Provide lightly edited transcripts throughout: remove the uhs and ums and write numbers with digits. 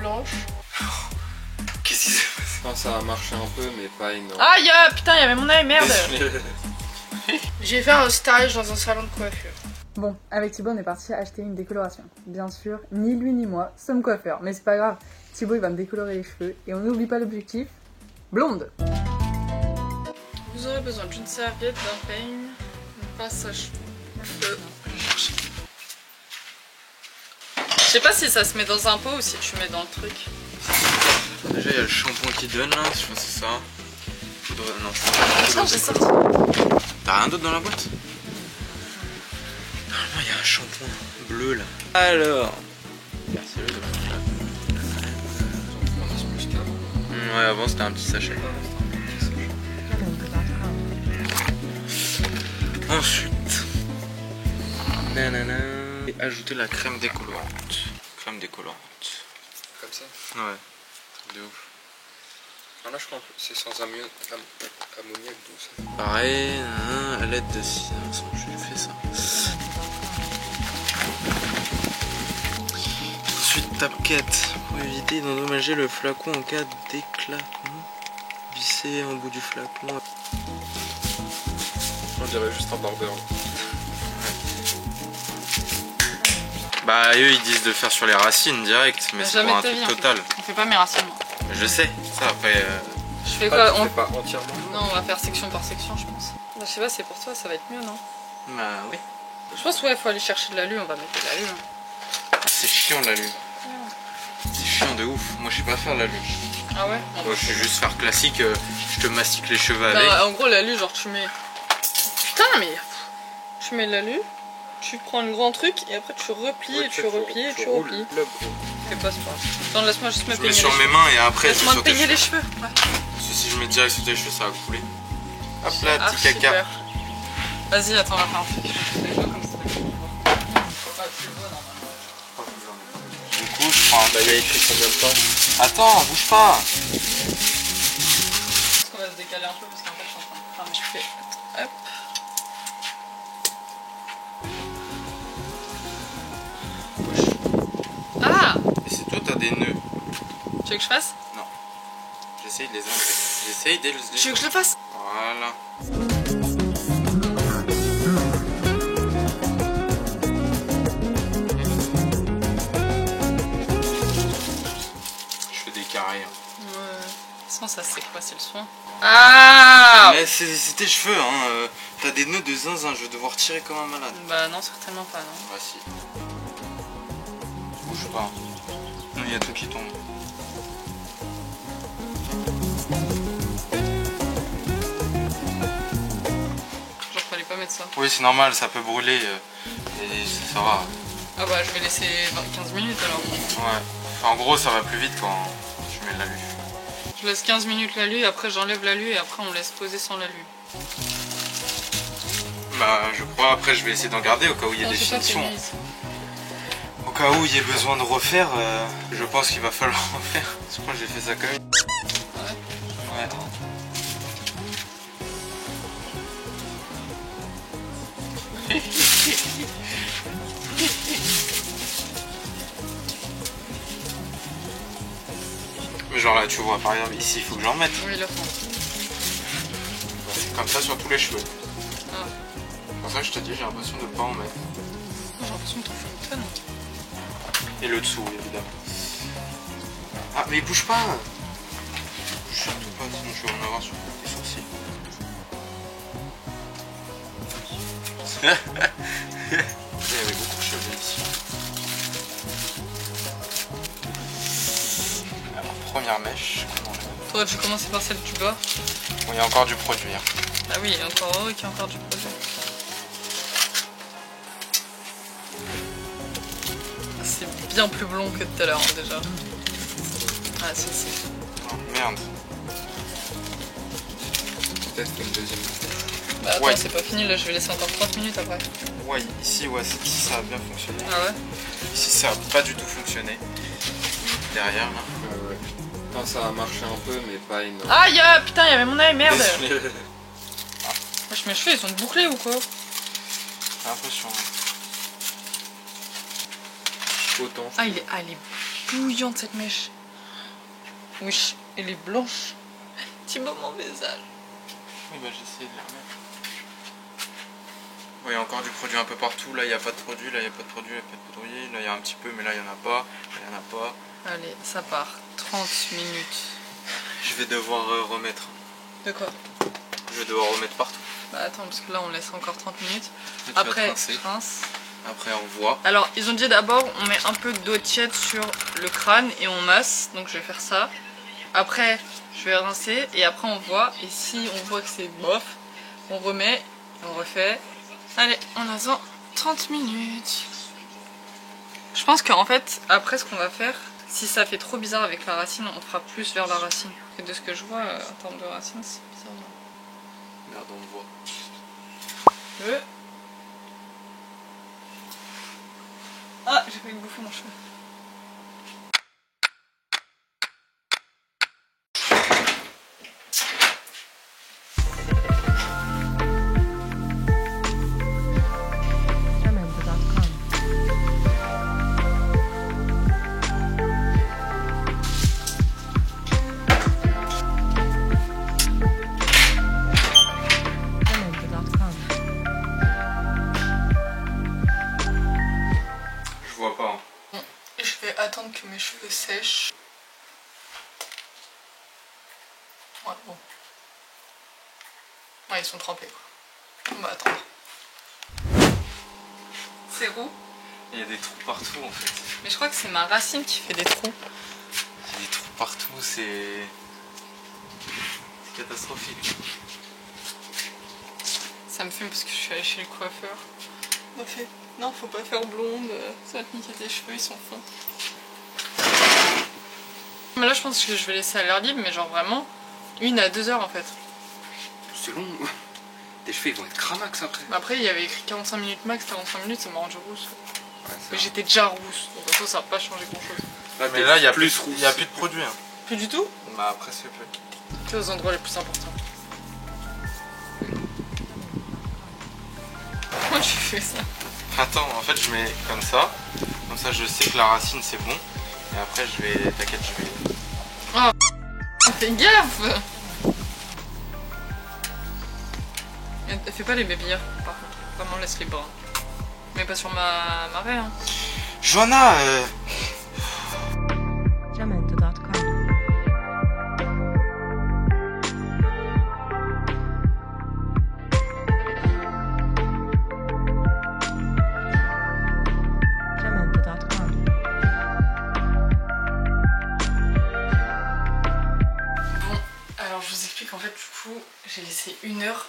blanche. Qu'est-ce qui s'est passé? Enfin, ça a marché un peu, mais pas énorme. Ah, putain, il y avait mon œil, merde. J'ai fait un stage dans un salon de coiffure. Bon, avec Thibaut, on est parti acheter une décoloration. Bien sûr, ni lui ni moi sommes coiffeurs, mais c'est pas grave. Thibaut, il va me décolorer les cheveux et on n'oublie pas l'objectif, blonde. Vous aurez besoin d'une serviette, d'un peigne, une pince à cheveux. Je sais pas si ça se met dans un pot ou si tu mets dans le truc. Déjà, il y a le shampoing qui donne là, je pense que c'est ça. Faudrait... Non, Attends, j'ai sorti. T'as rien d'autre dans la boîte? Normalement, il y a un shampoing bleu là. Alors. Merci le ouais, avant c'était un petit sachet. Ensuite, nanana, et ajouter la crème décolorante. Crème décolorante. Comme ça? Ouais, truc de ouf. Ah là, je crois que c'est sans ammoniac douce. Pareil, à l'aide de silence, j'ai fait ça. Ensuite, tape-quête pour éviter d'endommager le flacon en cas d'éclatement. Visser en bout du flacon. On dirait juste un barber. Bah, eux ils disent de faire sur les racines direct, mais c'est pour un truc total. On fait pas mes racines, moi. Je sais, ça après. Je fais quoi? On fait pas entièrement. Non, on va faire section par section, je pense. Bah, je sais pas, c'est pour toi, ça va être mieux, non? Bah, oui. Je pense, ouais, faut aller chercher de l'alu, on va mettre de l'alu. C'est chiant l'alu. C'est chiant de ouf. Moi je sais pas faire l'alu. Ah ouais? Moi je sais juste faire classique, je te mastique les cheveux avec. Bah, en gros, l'alu, genre tu mets. Putain, mais. Tu mets l'alu, tu prends le grand truc et après tu replies et tu replies et tu replies. Fais pas ça. Attends, laisse-moi juste me Je peigner mets les sur cheveux. mes mains et après c'est Laisse-moi me sur tes peigner les cheveux. cheveux. Ouais. Parce que si je mets direct sur tes cheveux, ça va couler. Hop là, Ah, petit caca. super. Vas-y, attends, on va faire un truc. Comme ça. Du coup, je prends un Bah, il y a écrit combien de temps? Attends, bouge pas. Est-ce qu'on va se décaler un peu parce qu'en fait je suis en train de cramer. Je fais. Hop. Ah! Et c'est toi, t'as des nœuds. Tu veux que je fasse? Non. J'essaye de les enlever. J'essaye de les enlever. Tu veux que je le fasse? Voilà. Je fais des carrés. Ouais. Sans ça c'est quoi? C'est le soin. Ah! Mais c'est tes cheveux, hein. T'as des nœuds de zinzin, je vais devoir tirer comme un malade. Bah non, certainement pas, non. Bah si. Bouge pas. Il y a tout qui tombe. Genre fallait pas mettre ça. Oui, c'est normal, ça peut brûler. Et ça va. Ah bah je vais laisser 15 minutes alors. Ouais. Enfin, en gros, ça va plus vite quand je mets de l'alu. Je laisse 15 minutes l'alu, après j'enlève l'alu et après on laisse poser sans l'alu. Bah, je crois, après, je vais essayer d'en garder au cas où il y a des finitions. Au cas où il y ait besoin de refaire, je pense qu'il va falloir refaire. Je crois que j'ai fait ça quand même. Ouais. Mais genre là, tu vois, par exemple, ici, il faut que j'en mette. Oui, le fond. Bah, c'est comme ça sur tous les cheveux. Ah. C'est pour ça que je te dis, j'ai l'impression de ne pas en mettre. J'ai l'impression que t'en fais une tonne. Et le dessous, évidemment. Ah, mais bouge pas! Bouge surtout pas, sinon je vais en avoir sur tes sourcils. Il y avait beaucoup de cheveux ici. Alors, première mèche. Faudrait-tu commencer par celle du bas? Bon, il y a encore du produit. Hein. Ah oui, il y a encore, oh, il y a encore du produit. C'est bien plus blond que tout à l'heure hein, déjà. Ah si si. Oh, merde. Peut-être une deuxième. Bah attends, Ouais. c'est pas fini là, je vais laisser encore 30 minutes après. Ouais, ici, ouais, ici ça a bien fonctionné. Ah ouais? Ici ça a pas du tout fonctionné. Derrière là. Ouais. Enfin, ça a marché un peu, mais pas énorme. Ah putain, il y avait mon œil, merde! Désolé. Wesh, mes cheveux ils sont bouclés ou quoi? J'ai l'impression. Autant. Ah il est bouillante cette mèche. Oui, elle est blanche. Thibaut, mon visage. Oui, bah j'essaie de la remettre. Il y a encore du produit un peu partout. Là, il n'y a pas de produit. Là, il n'y a pas de produit. Il n'y a pas de produit. Là, il y a un petit peu, mais là, il n'y en a pas. Là, il n'y en a pas. Allez, ça part. 30 minutes. Je vais devoir remettre. De quoi? Je vais devoir remettre partout. Bah attends, parce que là, on laisse encore 30 minutes. Là, Après, je rince. Après, on voit. Alors, ils ont dit d'abord, on met un peu d'eau tiède sur le crâne et on masse. Donc, je vais faire ça. Après, je vais rincer et après, on voit. Et si on voit que c'est bof, on remet et on refait. Allez, on attend 30 minutes. Je pense qu'en fait, après, ce qu'on va faire, si ça fait trop bizarre avec la racine, on fera plus vers la racine. Et de ce que je vois, en termes de racine, c'est bizarre. Merde, on voit. Ah, j'ai failli bouffer mon cheveu. Attendre que mes cheveux sèchent. Ouais, bon. Ouais, ils sont trempés quoi. On va attendre. C'est roux. Il y a des trous partout en fait. Mais je crois que c'est ma racine qui fait des trous. Il y a des trous partout, c'est catastrophique. Ça me fume parce que je suis allée chez le coiffeur. Il m'a fait non, faut pas faire blonde, ça va te niquer tes cheveux, ils sont fins. Mais là je pense que je vais laisser à l'air libre, mais genre vraiment 1 à 2 heures en fait. C'est long. Tes cheveux ils vont être cramax après. Mais après il y avait écrit 45 minutes max, 45 minutes ça m'a rendu rousse. Ouais, mais j'étais déjà rousse, donc de toute façon ça va pas changer grand chose. Là, mais là il y a plus de produits. Hein. Plus du tout? Bah presque plus. C'est aux endroits les plus importants. Pourquoi tu fais ça? Attends, en fait je mets comme ça je sais que la racine c'est bon. Et après je vais, t'inquiète, je vais... Oh, fais gaffe! Fais pas les bébillères par contre, vraiment laisse les bruns. Mais pas sur ma raie hein. Joanna En fait du coup j'ai laissé 1 heure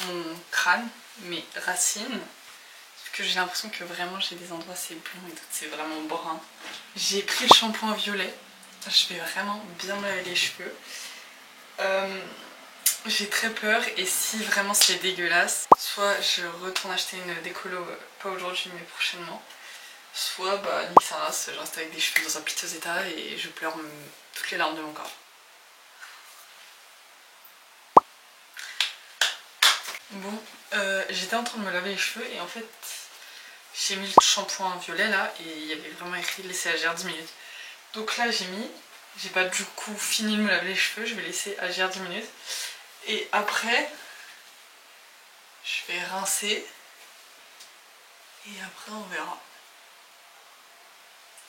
mon crâne, mes racines, parce que j'ai l'impression que vraiment j'ai des endroits c'est blond et d'autres c'est vraiment brun. J'ai pris le shampoing violet, je vais vraiment bien me laver les cheveux. J'ai très peur et si vraiment c'est dégueulasse, soit je retourne acheter une décolo, pas aujourd'hui mais prochainement, soit bah nique sa race, je reste avec des cheveux dans un piteux état et je pleure toutes les larmes de mon corps. Bon, j'étais en train de me laver les cheveux et en fait j'ai mis le shampoing violet là et il y avait vraiment écrit laisser agir 10 minutes. Donc là j'ai pas du coup fini de me laver les cheveux, je vais laisser agir 10 minutes. Et après, je vais rincer et après on verra.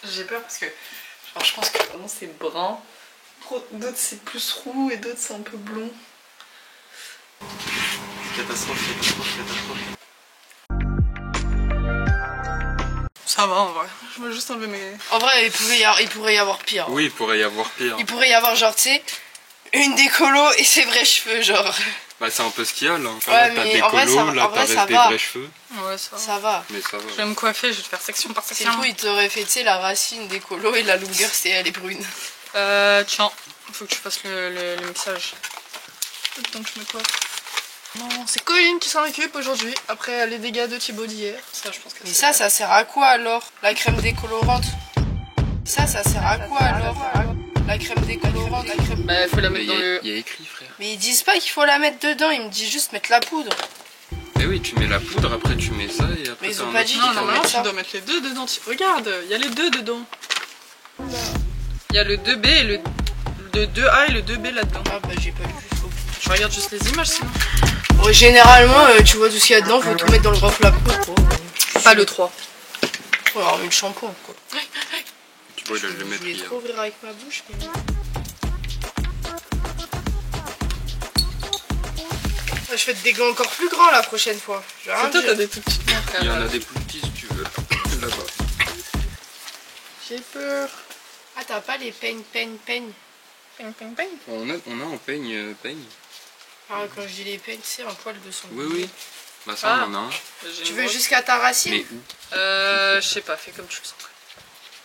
J'ai peur parce que genre, je pense que vraiment c'est brun, d'autres c'est plus roux et d'autres c'est un peu blond. Catastrophique. Ça va en vrai, je vais juste enlever mes... En vrai il pourrait y avoir pire. Oui, il pourrait y avoir pire. Il pourrait y avoir genre tu sais, une décolo et ses vrais cheveux genre. Bah c'est un peu ce qu'il y a là. Ouais, là t'as mais des en vrai, colos, là t'as des vrais cheveux. Ouais ça va. Mais ça va. Je vais me coiffer, je vais te faire section par section. C'est tout, il t'aurait fait tu sais la racine des colos et la longueur c'est elle est brune. Tiens, faut que tu fasses le mixage. Donc je me coiffe. Non, c'est Colline qui s'en occupe aujourd'hui, après les dégâts de Thibaut d'hier. Ça, je pense que mais ça sert à quoi alors? La crème décolorante. Ça sert à quoi alors? La crème décolorante, la crème... Bah, faut la mettre dans le... Il y a écrit, frère. Mais ils disent pas qu'il faut la mettre dedans, ils me disent juste mettre la poudre. Mais oui, tu mets la poudre, après tu mets ça et après... Mais ils ont pas dit non, normalement tu dois mettre les deux dedans. Regarde, il y a les deux dedans. Il y a le 2B et le 2A et le 2B là-dedans. Ah bah j'ai pas lu jusqu'au bout. Je regarde juste les images sinon. Bon, généralement, tu vois tout ce qu'il y a dedans, faut tout mettre dans le grand flacon. Pas le 3. Faut avoir mis le shampoing quoi. Tu vois, il a le Je mettre voulais hier. trop ouvrir avec ma bouche, mais non. Je fais des gants encore plus grands la prochaine fois. Je vais rien C'est toi, dire. t'as des tout petites mains, frère. Il y en a des plus petits si tu veux. Là-bas. J'ai peur. Ah, t'as pas les peignes. Ping, ping, ping. On a en peigne. Ah, quand je dis les peignes, c'est un poil de son. Oui. Bah ça, Ah. on en a un. J'ai Tu une veux grosse. jusqu'à ta racine? Mais où? Je sais pas, fais comme tu le sens.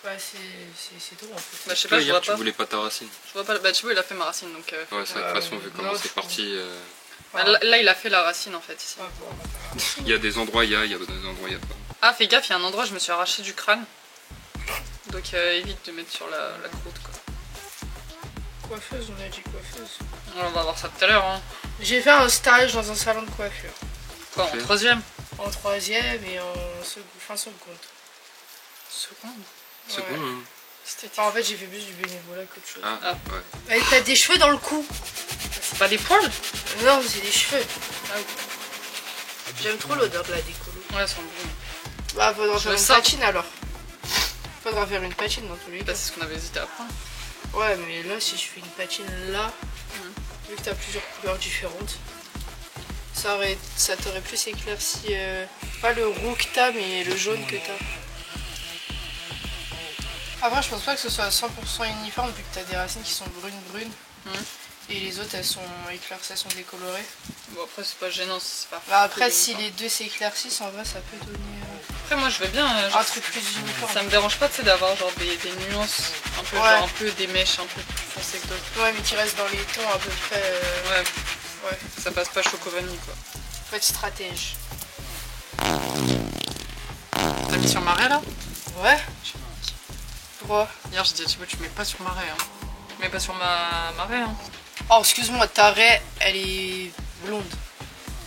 Bah, c'est tout en fait. Bah, je sais Toi, pas, je hier, vois tu pas. voulais pas ta racine. Je vois pas. Bah, tu vois, il a fait ma racine donc. Ouais, c'est vrai, de toute façon, vu comment non, c'est parti. Bah, là, il a fait la racine en fait ici. Ouais, bon. Il y a des endroits, il y a des endroits, il y a pas. Ah, fais gaffe, il y a un endroit, je me suis arraché du crâne. Donc évite de mettre sur la croûte quoi. Coiffeuse, on a dit coiffeuse. On va voir ça tout à l'heure. Hein. J'ai fait un stage dans un salon de coiffure. Quoi, en Ok. 3ème? En 3ème et en fin seconde. Seconde. C'est Ouais. bon, hein. C'était. Enfin, en fait, j'ai fait plus du bénévolat qu'autre chose. Ah, Ah. ouais. T'as des cheveux dans le cou. C'est pas des poils? Non, c'est des cheveux. J'aime trop l'odeur de la décolo. Ouais, elles sont bons. Bah, faudra Je faire le une sens. patine alors. Faudra faire une patine dans tous les Bah, cas. c'est ce qu'on avait hésité à prendre. Ouais, mais là, si je fais une patine là, vu que t'as plusieurs couleurs différentes, ça t'aurait plus éclairci. Pas le roux que t'as, mais le jaune que t'as. Après, je pense pas que ce soit 100% uniforme vu que t'as des racines qui sont brunes. Et les autres, elles sont éclaircies, elles sont décolorées. Bon, après, c'est pas gênant, c'est pas. Bah, après, si les deux s'éclaircissent, en vrai, ça peut donner Après, moi, je veux bien. un truc plus uniforme. Ça me dérange pas, tu sais, d'avoir genre des nuances, un peu, Ouais. genre un peu des mèches un peu plus foncées que d'autres. Ouais, mais qui reste dans les tons à peu près. Ouais, Ouais, ça passe pas choco vanille quoi. faut être stratège. T'as mis sur marais là? Ouais. Pourquoi? Hier, j'ai dit à Thibaut, tu mets pas sur marais. Hein. Tu mets pas sur ma marais. Hein. Oh, excuse-moi, ta raie, elle est blonde.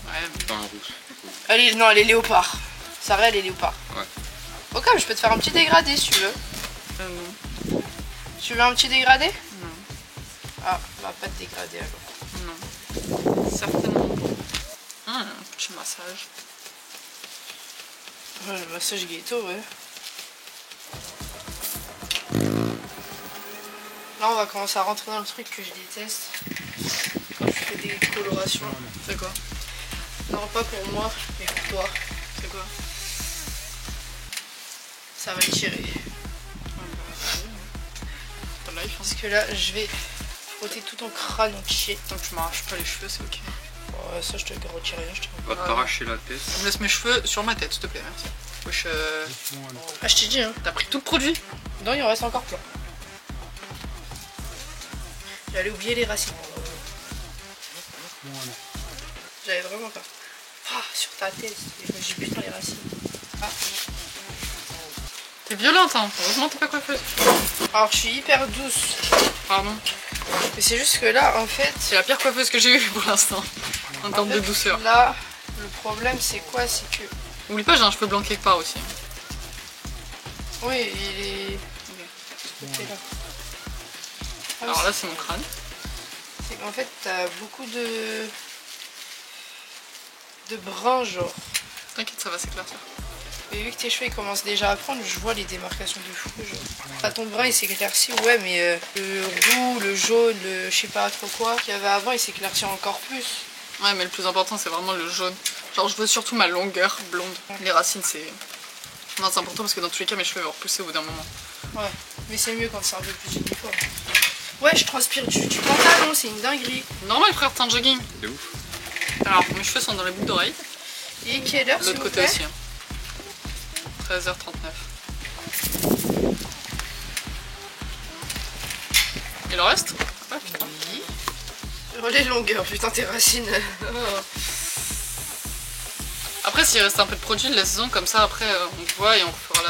Ouais, Pas un rousse. Non, elle est léopard. Sa raie, elle est léopard. Ouais. Ok, mais je peux te faire un petit dégradé si tu veux. non. Tu veux un petit dégradé? Non. Ah, bah pas de dégradé alors. Non. Certainement pas. Un petit massage. Ouais, le massage ghetto, ouais. Là, on va commencer à rentrer dans le truc que je déteste. Quand tu fais des colorations. C'est quoi? Non, pas pour moi, mais pour toi. C'est quoi? Ça va tirer. T'as life, hein. Parce que là, je vais frotter tout ton crâne entier. Tant que tu m'arraches pas les cheveux, c'est ok. Ouais, ça, je te retire rien, je te Va t'arracher la tête. Tu me laisses mes cheveux sur ma tête, s'il te plaît, merci. Wesh, Ah, je t'ai dit, hein. t'as pris tout le produit? Non, il en reste encore plein. J'allais oublier les racines. J'avais vraiment peur. Ah, sur ta tête. Et je me dis putain, les racines. Ah. T'es violente, hein. Heureusement, t'es pas coiffeuse. Alors, je suis hyper douce. Pardon. Mais c'est juste que là, en fait. C'est la pire coiffeuse que j'ai eue pour l'instant. En termes de douceur. Là, le problème, c'est quoi? C'est que. Oublie pas, j'ai un cheveu blanc quelque part aussi. Oui, il est. C'est là. Ah, Alors là, c'est mon crâne. c'est qu'en fait, t'as beaucoup de brun, genre. T'inquiète, ça va s'éclaircir. Et vu que tes cheveux ils commencent déjà à prendre, je vois les démarcations de fou. Genre. T'as ton brun, il s'éclaircit, ouais, mais le roux, le jaune, le je sais pas trop quoi qu'il y avait avant, il s'éclaircit encore plus. Ouais, mais le plus important, c'est vraiment le jaune. Genre, je veux surtout ma longueur blonde. Les racines, c'est. Non, c'est important parce que dans tous les cas, mes cheveux vont repousser au bout d'un moment. Ouais, mais c'est mieux quand c'est un peu plus uniforme. Ouais, je transpire du pantalon, c'est une dinguerie. Normal, frère, t'es en jogging. C'est ouf. Alors, mes cheveux sont dans les boucles d'oreilles. Et quelle heure, s'il L'autre vous côté plaît? aussi. Hein. 13h39. Et le reste? Ouais, putain. Oui. Oh, les longueurs, putain, tes racines. Après, s'il reste un peu de produit, laisse-en comme ça. Après, on voit et on fera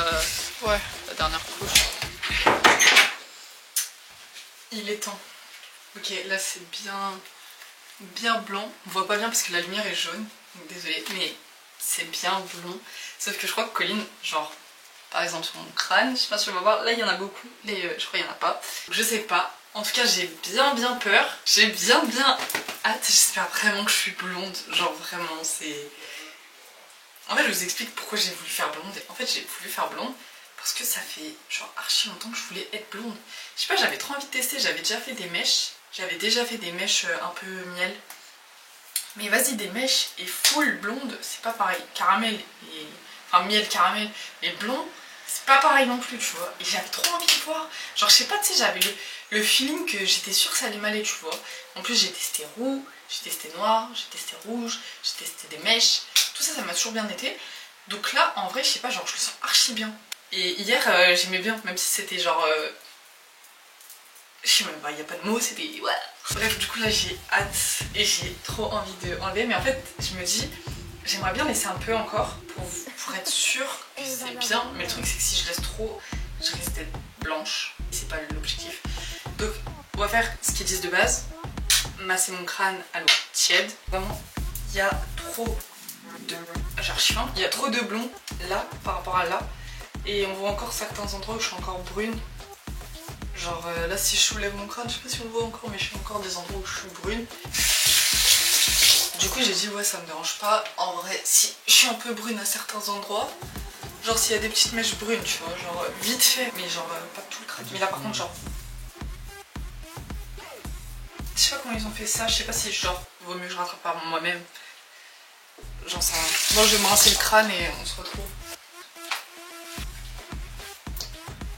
Ouais. la dernière couche. Il est temps. Ok, là c'est bien blanc. On voit pas bien parce que la lumière est jaune. Donc désolée, mais c'est bien blond. Sauf que je crois que Colline, genre, par exemple sur mon crâne, je sais pas si on va voir, là il y en a beaucoup, je crois qu'il y en a pas, je sais pas. En tout cas j'ai bien peur, j'ai bien hâte, j'espère vraiment que je suis blonde, genre vraiment c'est... En fait je vous explique pourquoi j'ai voulu faire blonde, en fait j'ai voulu faire blonde parce que ça fait genre archi longtemps que je voulais être blonde. Je sais pas, j'avais trop envie de tester, j'avais déjà fait des mèches un peu miel. Mais vas-y, des mèches et full blonde, c'est pas pareil. Caramel et... Enfin miel, caramel et blond, c'est pas pareil non plus, tu vois. Et j'avais trop envie de voir. Genre je sais pas, tu sais, j'avais le feeling que j'étais sûre que ça allait m'aller, tu vois. En plus j'ai testé roux, j'ai testé noir, j'ai testé rouge, j'ai testé des mèches. Tout ça, ça m'a toujours bien été. Donc là, en vrai, je sais pas, genre je le sens archi bien. Et hier, j'aimais bien, même si c'était genre... Je sais même pas, il n'y a pas de mots, c'était... Ouais. Bref, du coup là j'ai hâte et j'ai trop envie de enlever. Mais en fait, je me dis, j'aimerais bien laisser un peu encore pour être sûre que c'est bien. Mais le truc c'est que si je laisse trop, je risque d'être blanche. C'est pas l'objectif. Donc on va faire ce qu'ils disent de base. Masser mon crâne à l'eau tiède. Vraiment, il y a trop de... J'archive, hein. Il y a trop de blond là par rapport à là. Et on voit encore certains endroits où je suis encore brune. Genre là si je soulève mon crâne, je sais pas si on le voit encore, mais je suis encore des endroits où je suis brune. Du coup j'ai dit ouais ça me dérange pas. En vrai si je suis un peu brune à certains endroits, genre s'il y a des petites mèches brunes tu vois, genre vite fait, mais genre pas tout le crâne. Mais là par contre genre... Je sais pas comment ils ont fait ça, je sais pas si genre vaut mieux que je rattrape par moi-même. Genre ça... Bon je vais me rincer le crâne et on se retrouve.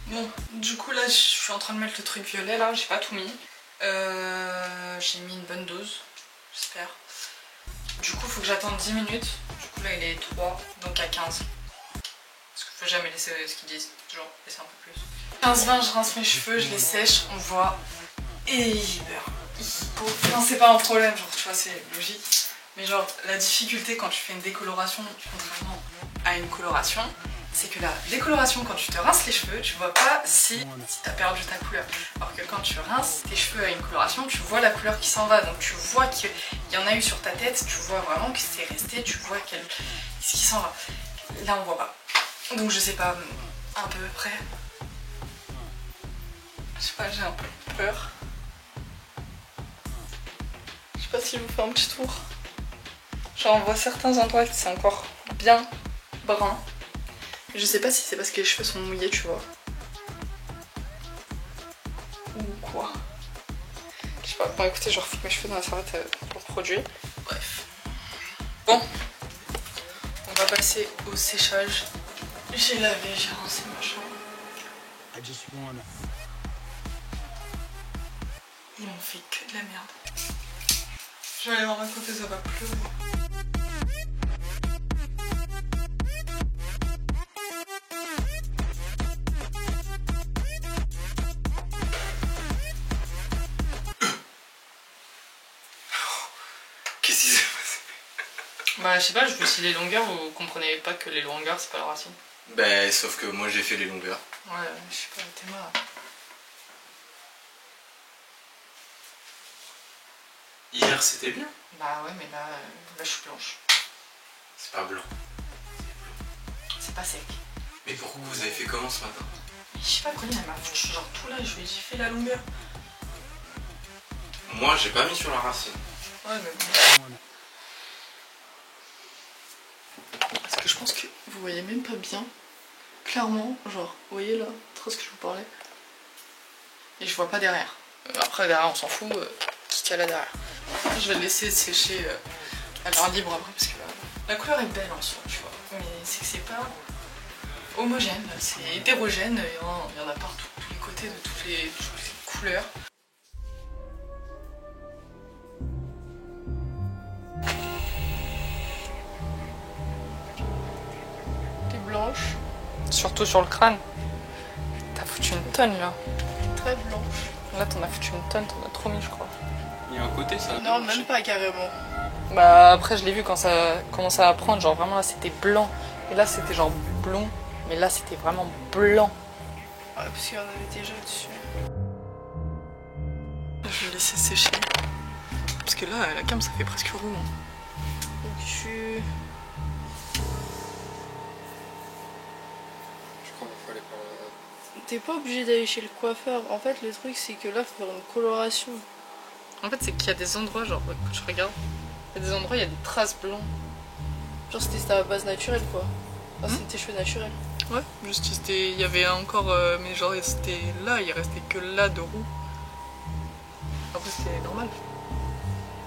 Bon, du coup là je suis en train de mettre le truc violet là, j'ai pas tout mis. J'ai mis une bonne dose, j'espère. Du coup faut que j'attende 10 minutes. Du coup là il est 3, donc à 15. Parce que faut jamais laisser ce qu'ils disent, genre laisser un peu plus. 15-20 je rince mes cheveux, je les sèche, on voit. Et il beurre. Enfin c'est pas un problème, genre tu vois c'est logique. Mais genre la difficulté quand tu fais une décoloration, contrairement à une coloration, c'est que la décoloration, quand tu te rinces les cheveux, tu vois pas si t'as perdu ta couleur. Alors que quand tu rinces tes cheveux à une coloration, tu vois la couleur qui s'en va. Donc tu vois qu'il y en a eu sur ta tête, tu vois vraiment que c'est resté, tu vois ce qui s'en va. Là on voit pas. Donc je sais pas, un peu près. Je sais pas, j'ai un peu peur. Je sais pas si je vous fais un petit tour. Genre on voit certains endroits qui sont encore bien bruns. Je sais pas si c'est parce que les cheveux sont mouillés, tu vois. Ou quoi. Je sais pas. Bon, écoutez, je refais mes cheveux dans la serviette pour le produit. Bref. Bon. On va passer au séchage. J'ai lavé, j'ai rincé machin. Ils m'ont fait que de la merde. Je vais aller voir ma coiffeuse, ça va pleurer. Bah je sais pas, je veux aussi les longueurs, vous comprenez pas que les longueurs c'est pas la racine. Bah sauf que moi j'ai fait les longueurs. Ouais, je sais pas, t'es marre. Hier c'était bien. Bah ouais mais là je suis blanche. C'est pas blanc. C'est pas sec. Mais pourquoi vous avez fait comment ce matin? Je sais pas, Colline elle m'a foutu genre tout là, je lui ai dit fais la longueur. Moi j'ai pas mis sur la racine. Ouais mais bon. Parce que je pense que vous voyez même pas bien. Clairement, genre, vous voyez là, trop ce que je vous parlais. Et je vois pas derrière. Après derrière on s'en fout, qui qu'il y a là derrière. Je vais le laisser sécher à l'air libre après parce que la couleur est belle en soi, tu vois. Mais c'est que c'est pas homogène, c'est hétérogène, il y en a partout, tous les côtés de toutes les couleurs. Blanche. Surtout sur le crâne. T'as foutu une tonne là. Très blanche. Là t'en as foutu une tonne, t'en as trop mis je crois. Il y a un côté ça. Non, même pas carrément. Bah après je l'ai vu quand ça commençait à prendre, genre vraiment là c'était blanc. Et là c'était genre blond. Mais là c'était vraiment blanc. Ouais, parce qu'il y en avait déjà dessus. Je vais laisser sécher. Parce que là la cam ça fait presque roux. Donc Je crois t'es pas obligé d'aller chez le coiffeur. En fait, le truc, c'est que là, faut faire une coloration. En fait, c'est qu'il y a des endroits, genre, quand je regarde, il y a des endroits, il y a des traces blancs. Genre, c'était ta base naturelle, quoi. Enfin, c'était tes cheveux naturels. Ouais, juste, il y avait encore, mais genre, c'était là, il restait que là de roux. Après, c'était normal.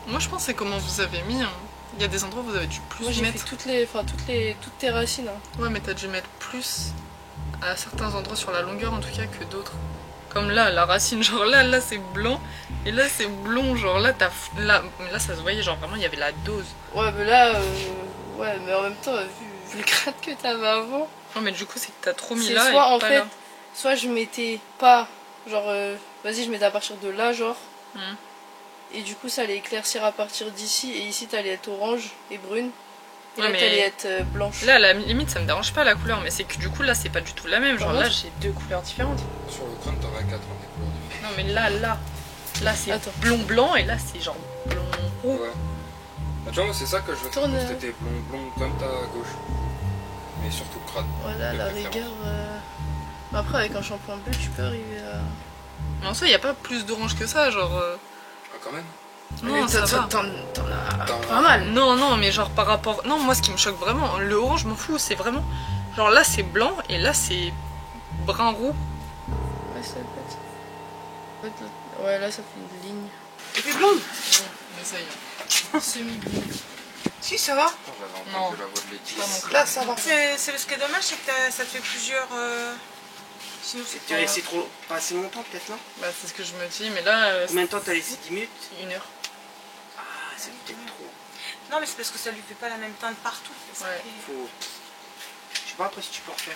Moi, je pense que c'est comment vous avez mis. Hein. Il y a des endroits où vous avez dû plus Moi, j'ai mettre. fait toutes tes racines. Hein. Ouais, mais t'as dû mettre plus à certains endroits sur la longueur en tout cas que d'autres. Comme là, la racine, genre là c'est blanc et là c'est blond, genre là là ça se voyait, genre vraiment il y avait la dose. Ouais, mais là, ouais, mais en même temps, vu le crâne que t'avais avant. Non, mais du coup, c'est que t'as trop mis C'est là. soit et en pas fait, là. soit je mettais pas, genre, vas-y, je mettais à partir de là, genre. Et du coup, ça allait éclaircir à partir d'ici. Et ici, t'allais être orange et brune. Et Ouais, là, mais t'allais être blanche. Là, à la limite, ça me dérange pas la couleur, mais c'est que du coup, là, c'est pas du tout la même. Genre là, j'ai deux couleurs différentes. Sur le crâne, t'auras 4 des couleurs différentes. Non, mais là, c'est Attends. blond blanc et là, c'est genre blond roux. Ouais. Bah, tu vois, moi, c'est ça que je veux Tourne. que t'étais blond comme ta gauche. Mais surtout le crâne. Voilà, de la préférence. rigueur. Après, avec un shampoing bleu, tu peux arriver à. Mais en soi, il y a pas plus d'orange que ça, genre. Ah, quand même. Non, Mais ça va. t'en as T'en pas as- mal. Non, mais genre par rapport. Non, moi, ce qui me choque vraiment, le orange, je m'en fous, c'est vraiment. Genre là, c'est blanc et là, c'est brun roux. Ouais, ça peut être. Ouais, là, ça fait une ligne. Et puis blonde. Mais ça y est. Semi-bleu. Si, ça va. J'avais Non. entendu la voix de Letty. Pas mon cas. Là, ça va. C'est ce qui est dommage, c'est que ça te fait plusieurs. Sinon, c'est Tu as laissé trop, pas assez longtemps peut-être, non? Bah, c'est ce que je me dis, mais là, Combien de temps t'as laissé? 10 minutes? c'est 1 heure. Ah, c'est peut-être trop. Non, mais c'est parce que ça lui fait pas la même teinte partout. C'est ça Ouais. qui est- Faut... Je sais pas après si tu peux refaire.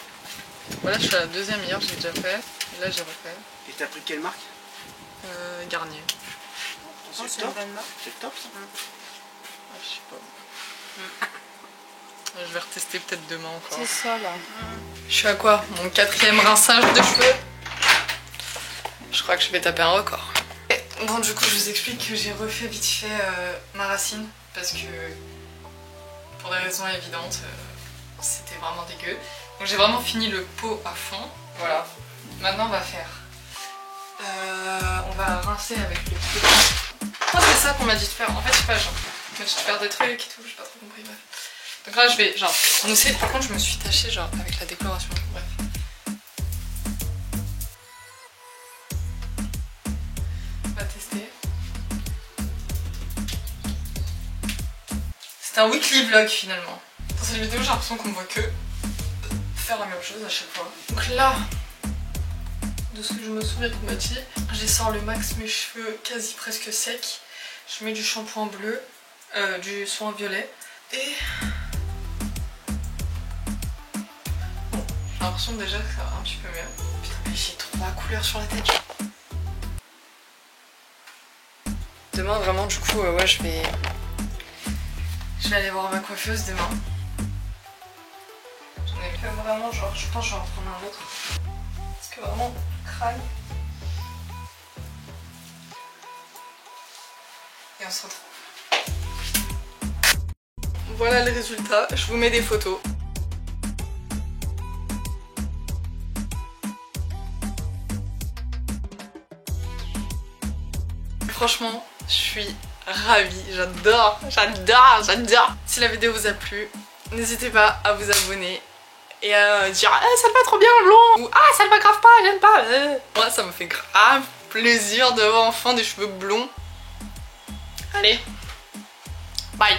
Voilà, je suis à la deuxième hier, j'ai déjà fait. Et là, j'ai refait. Et t'as pris quelle marque? Garnier. Oh, c'est une bonne marque. C'est top ça. Ah, je sais pas. Je vais retester peut-être demain encore. C'est ça, là. Je suis à quoi? Mon 4e rinçage de cheveux. Je crois que je vais taper un record. Bon, du coup, je vous explique que j'ai refait vite fait ma racine parce que pour des raisons évidentes, c'était vraiment dégueu. Donc j'ai vraiment fini le pot à fond. Voilà. Maintenant, on va faire. On va rincer avec le pot. Oh, c'est ça qu'on m'a dit de faire. En fait, je sais pas, genre, on m'a dit de faire des trucs et tout, j'ai pas trop compris. Bref. Donc là, je vais, genre, on essaie. Par contre, je me suis tachée, genre, avec la décoloration. Bref. On va tester. C'est un weekly vlog finalement. Dans cette vidéo, j'ai l'impression qu'on me voit que faire la même chose à chaque fois. Donc là, de ce que je me souviens qu'on m'a dit, j'essore le max mes cheveux quasi presque secs. Je mets du shampoing bleu, du soin violet et... Bon, j'ai l'impression déjà que ça va un petit peu mieux. Putain, mais j'ai 3 couleurs sur la tête. Demain, vraiment, du coup, ouais, je vais aller voir ma coiffeuse demain. J'en ai fait vraiment, genre, je pense que je vais en prendre un autre. Parce que vraiment, crâne. Et on se retrouve. Voilà le résultat, je vous mets des photos. Franchement, je suis ravie, j'adore. Si la vidéo vous a plu, n'hésitez pas à vous abonner et à dire ah, ça va trop bien blond ou ah ça ne va grave pas, j'aime pas. Moi ça me fait grave plaisir de voir enfin des cheveux blonds. Allez, bye.